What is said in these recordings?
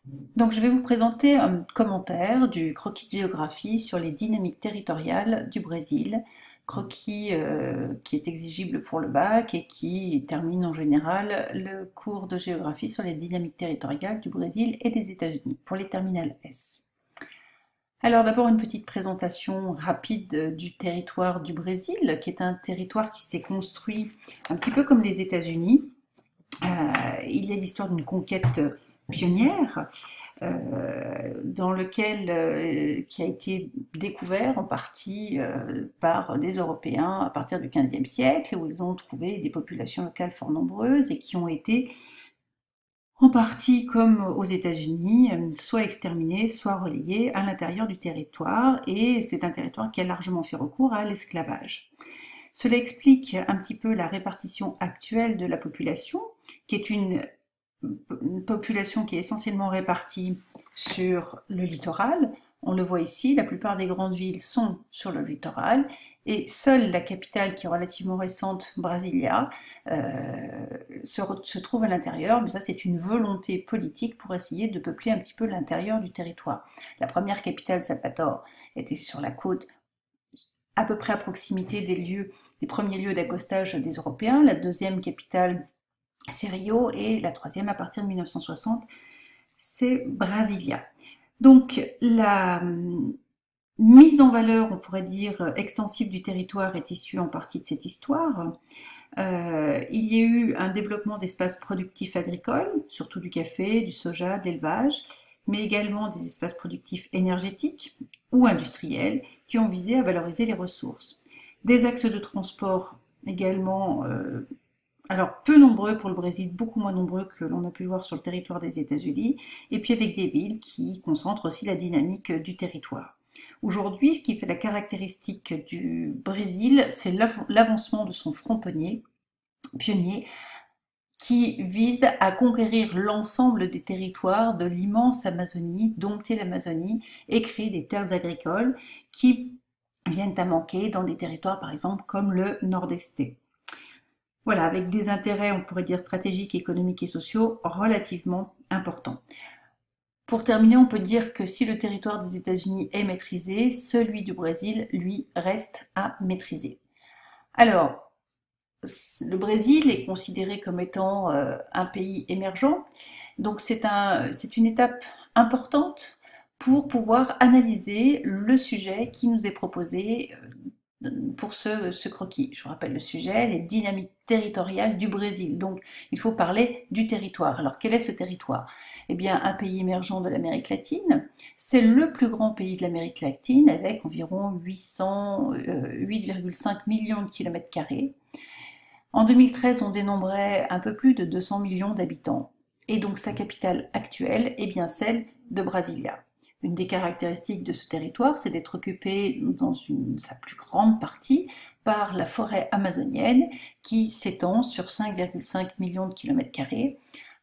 Donc je vais vous présenter un commentaire du croquis de géographie sur les dynamiques territoriales du Brésil, croquis qui est exigible pour le bac et qui termine en général le cours de géographie sur les dynamiques territoriales du Brésil et des États-Unis pour les terminales S. Alors d'abord une petite présentation rapide du territoire du Brésil, qui est un territoire qui s'est construit un petit peu comme les États-Unis. Il y a l'histoire d'une conquête pionnière qui a été découvert en partie par des Européens à partir du XVe siècle, où ils ont trouvé des populations locales fort nombreuses et qui ont été en partie, comme aux États-Unis, soit exterminés, soit relégués à l'intérieur du territoire, et c'est un territoire qui a largement fait recours à l'esclavage. Cela explique un petit peu la répartition actuelle de la population, qui est une population qui est essentiellement répartie sur le littoral. On le voit ici, la plupart des grandes villes sont sur le littoral et seule la capitale, qui est relativement récente, Brasilia, se trouve à l'intérieur, mais ça c'est une volonté politique pour essayer de peupler un petit peu l'intérieur du territoire. La première capitale, Salvador, était sur la côte, à peu près à proximité des premiers lieux d'accostage des Européens. La deuxième capitale, c'est Rio, et la troisième, à partir de 1960, c'est Brasilia. Donc la mise en valeur, on pourrait dire, extensive du territoire est issue en partie de cette histoire. Il y a eu un développement d'espaces productifs agricoles, surtout du café, du soja, de l'élevage, mais également des espaces productifs énergétiques ou industriels qui ont visé à valoriser les ressources. Des axes de transport également, alors peu nombreux pour le Brésil, beaucoup moins nombreux que l'on a pu voir sur le territoire des États-Unis, et puis avec des villes qui concentrent aussi la dynamique du territoire. Aujourd'hui, ce qui fait la caractéristique du Brésil, c'est l'avancement de son front pionnier qui vise à conquérir l'ensemble des territoires de l'immense Amazonie, dompter l'Amazonie et créer des terres agricoles qui viennent à manquer dans des territoires par exemple comme le Nord-Est. Voilà, avec des intérêts, on pourrait dire stratégiques, économiques et sociaux relativement importants. Pour terminer, on peut dire que si le territoire des États-Unis est maîtrisé, celui du Brésil, lui, reste à maîtriser. Alors, le Brésil est considéré comme étant un pays émergent, donc c'est une étape importante pour pouvoir analyser le sujet qui nous est proposé pour ce croquis. Je vous rappelle le sujet, les dynamiques territoriales du Brésil. Donc il faut parler du territoire. Alors quel est ce territoire? Eh bien un pays émergent de l'Amérique latine, c'est le plus grand pays de l'Amérique latine avec environ 8,5 millions de kilomètres carrés. En 2013, on dénombrait un peu plus de 200 millions d'habitants. Et donc sa capitale actuelle est bien celle de Brasilia. Une des caractéristiques de ce territoire, c'est d'être occupé dans sa plus grande partie par la forêt amazonienne qui s'étend sur 5,5 millions de kilomètres carrés.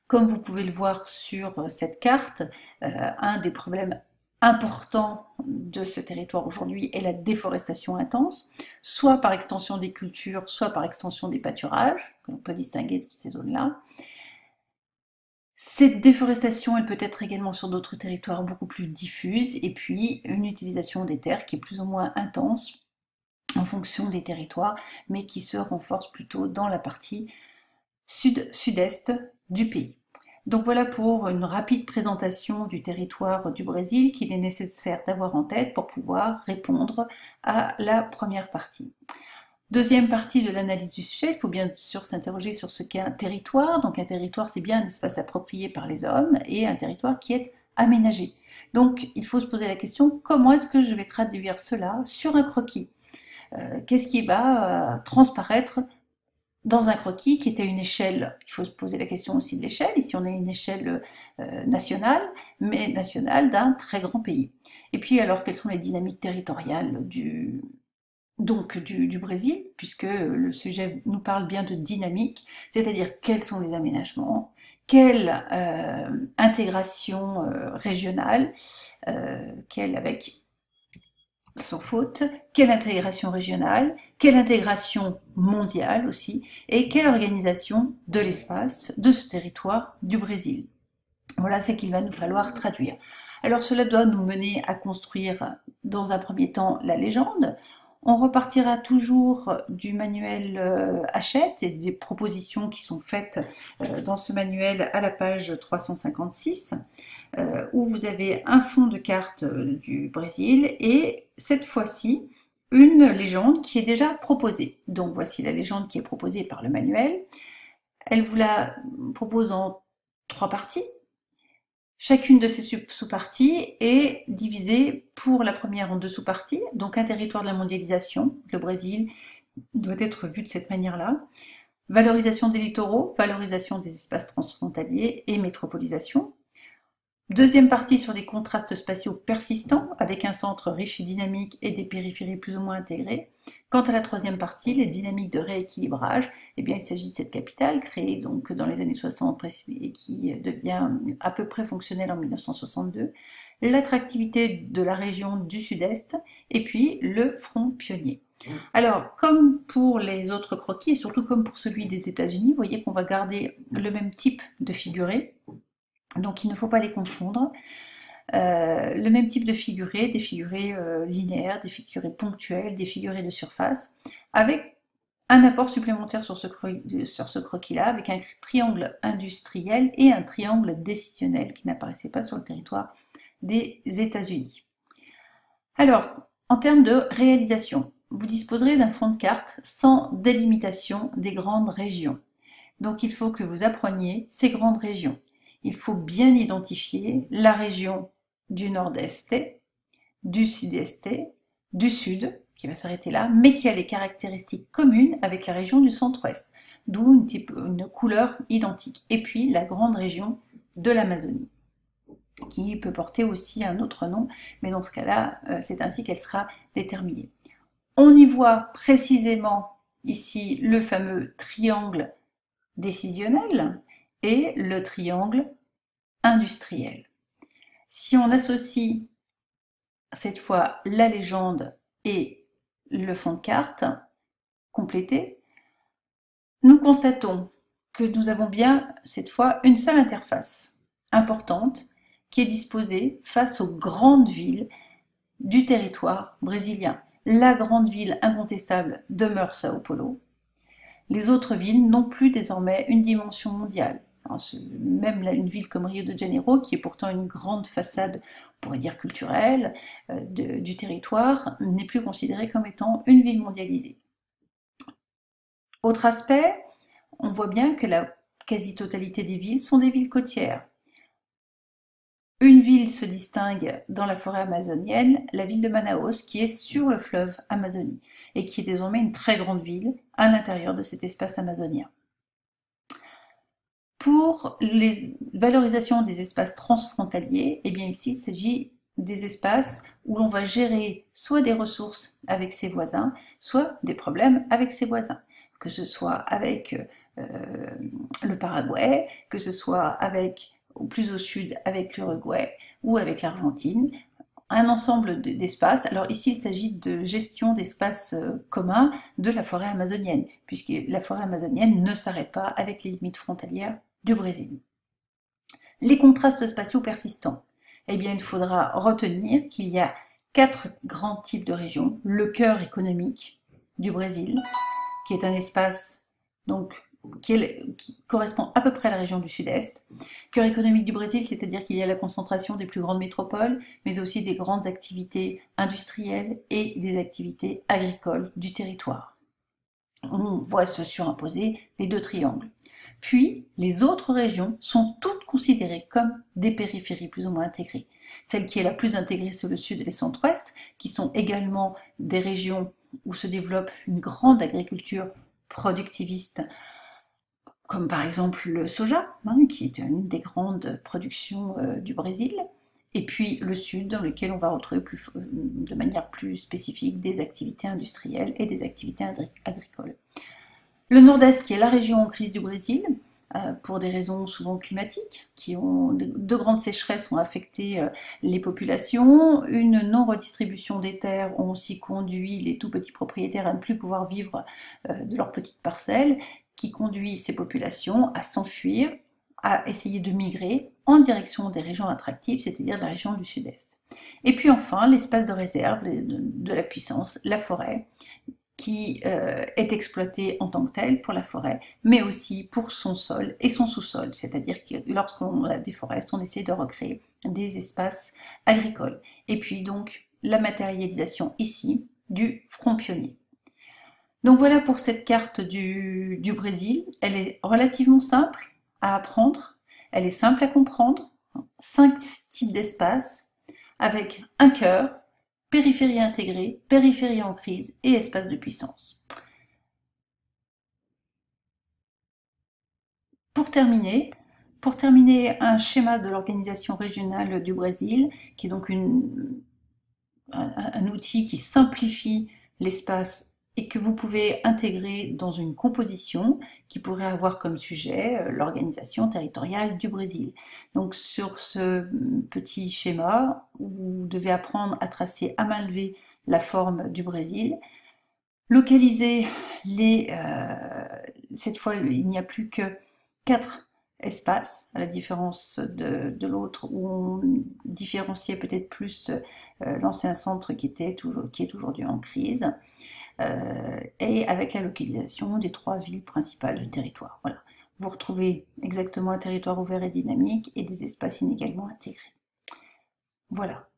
Comme vous pouvez le voir sur cette carte, un des problèmes importants de ce territoire aujourd'hui est la déforestation intense, soit par extension des cultures, soit par extension des pâturages, que l'on peut distinguer de ces zones-là. Cette déforestation, elle peut être également sur d'autres territoires beaucoup plus diffuse, et puis une utilisation des terres qui est plus ou moins intense en fonction des territoires, mais qui se renforce plutôt dans la partie sud-sud-est du pays. Donc voilà pour une rapide présentation du territoire du Brésil qu'il est nécessaire d'avoir en tête pour pouvoir répondre à la première partie. Deuxième partie de l'analyse du sujet, il faut bien sûr s'interroger sur ce qu'est un territoire. Donc un territoire, c'est bien un espace approprié par les hommes et un territoire qui est aménagé. Donc il faut se poser la question, comment est-ce que je vais traduire cela sur un croquis? Qu'est-ce qui va transparaître dans un croquis qui est à une échelle? Il faut se poser la question aussi de l'échelle. Ici, on a une échelle nationale, mais nationale d'un très grand pays. Et puis, alors, quelles sont les dynamiques territoriales du Brésil, puisque le sujet nous parle bien de dynamique, c'est-à-dire quels sont les aménagements, quelle intégration régionale, quelle avec sans faute, quelle intégration régionale, quelle intégration mondiale aussi, et quelle organisation de l'espace de ce territoire du Brésil. Voilà ce qu'il va nous falloir traduire. Alors cela doit nous mener à construire dans un premier temps la légende. On repartira toujours du manuel Hachette et des propositions qui sont faites dans ce manuel à la page 356, où vous avez un fond de carte du Brésil et cette fois-ci une légende qui est déjà proposée. Donc voici la légende qui est proposée par le manuel. Elle vous la propose en 3 parties. Chacune de ces sous-parties est divisée pour la première en 2 sous-parties, donc un territoire de la mondialisation, le Brésil doit être vu de cette manière-là, valorisation des littoraux, valorisation des espaces transfrontaliers et métropolisation. Deuxième partie sur des contrastes spatiaux persistants, avec un centre riche et dynamique et des périphéries plus ou moins intégrées. Quant à la troisième partie, les dynamiques de rééquilibrage, eh bien, il s'agit de cette capitale créée donc dans les années 60 et qui devient à peu près fonctionnelle en 1962, l'attractivité de la région du Sud-Est et puis le front pionnier. Alors, comme pour les autres croquis et surtout comme pour celui des États-Unis, vous voyez qu'on va garder le même type de figuré. Donc il ne faut pas les confondre. Le même type de figurés, des figurés linéaires, des figurés ponctuels, des figurés de surface, avec un apport supplémentaire sur ce croquis-là, avec un triangle industriel et un triangle décisionnel qui n'apparaissait pas sur le territoire des États-Unis. Alors, en termes de réalisation, vous disposerez d'un fond de carte sans délimitation des grandes régions. Donc il faut que vous appreniez ces grandes régions. Il faut bien identifier la région du nord-est, du sud-est, du sud, qui va s'arrêter là, mais qui a les caractéristiques communes avec la région du centre-ouest, d'où une couleur identique. Et puis la grande région de l'Amazonie, qui peut porter aussi un autre nom, mais dans ce cas-là, c'est ainsi qu'elle sera déterminée. On y voit précisément ici le fameux triangle décisionnel et le triangle industriel. Si on associe cette fois la légende et le fond de carte complété, nous constatons que nous avons bien cette fois une seule interface importante qui est disposée face aux grandes villes du territoire brésilien. La grande ville incontestable demeure Sao Paulo. Les autres villes n'ont plus désormais une dimension mondiale. Même une ville comme Rio de Janeiro, qui est pourtant une grande façade, on pourrait dire culturelle, du territoire, n'est plus considérée comme étant une ville mondialisée. Autre aspect, on voit bien que la quasi-totalité des villes sont des villes côtières. Une ville se distingue dans la forêt amazonienne, la ville de Manaus, qui est sur le fleuve Amazonie, et qui est désormais une très grande ville à l'intérieur de cet espace amazonien. Pour les valorisations des espaces transfrontaliers, eh bien ici il s'agit des espaces où l'on va gérer soit des ressources avec ses voisins, soit des problèmes avec ses voisins, que ce soit avec le Paraguay, que ce soit avec, plus au sud, avec l'Uruguay ou avec l'Argentine, un ensemble d'espaces. Alors ici, il s'agit de gestion d'espaces communs de la forêt amazonienne, puisque la forêt amazonienne ne s'arrête pas avec les limites frontalières du Brésil. Les contrastes spatiaux persistants. Eh bien, il faudra retenir qu'il y a 4 grands types de régions. Le cœur économique du Brésil, qui est un espace donc qui correspond à peu près à la région du sud-est. Cœur économique du Brésil, c'est-à-dire qu'il y a la concentration des plus grandes métropoles, mais aussi des grandes activités industrielles et des activités agricoles du territoire. On voit se surimposer les 2 triangles. Puis, les autres régions sont toutes considérées comme des périphéries plus ou moins intégrées. Celle qui est la plus intégrée, c'est le sud et le centre-ouest, qui sont également des régions où se développe une grande agriculture productiviste, comme par exemple le soja, qui est une des grandes productions du Brésil, et puis le sud, dans lequel on va retrouver de manière plus spécifique des activités industrielles et des activités agricoles. Le nord-est, qui est la région en crise du Brésil, pour des raisons souvent climatiques, qui ont de grandes sécheresses ont affecté les populations, une non-redistribution des terres ont aussi conduit les tout petits propriétaires à ne plus pouvoir vivre de leurs petites parcelles, qui conduit ces populations à s'enfuir, à essayer de migrer en direction des régions attractives, c'est-à-dire de la région du sud-est. Et puis enfin, l'espace de réserve de la puissance, la forêt, qui est exploité en tant que tel pour la forêt, mais aussi pour son sol et son sous-sol, c'est-à-dire que lorsqu'on déforeste, on essaie de recréer des espaces agricoles. Et puis donc, la matérialisation ici du front pionnier. Donc voilà pour cette carte du Brésil. Elle est relativement simple à apprendre, elle est simple à comprendre. 5 types d'espaces avec un cœur, périphérie intégrée, périphérie en crise et espace de puissance. Pour terminer, un schéma de l'organisation régionale du Brésil, qui est donc un outil qui simplifie l'espace et que vous pouvez intégrer dans une composition qui pourrait avoir comme sujet l'organisation territoriale du Brésil. Donc sur ce petit schéma, vous devez apprendre à tracer à main levée la forme du Brésil, localiser cette fois il n'y a plus que 4 espaces, à la différence de l'autre où on différenciait peut-être plus l'ancien centre qui est aujourd'hui en crise, et avec la localisation des 3 villes principales du territoire. Voilà. Vous retrouvez exactement un territoire ouvert et dynamique et des espaces inégalement intégrés. Voilà.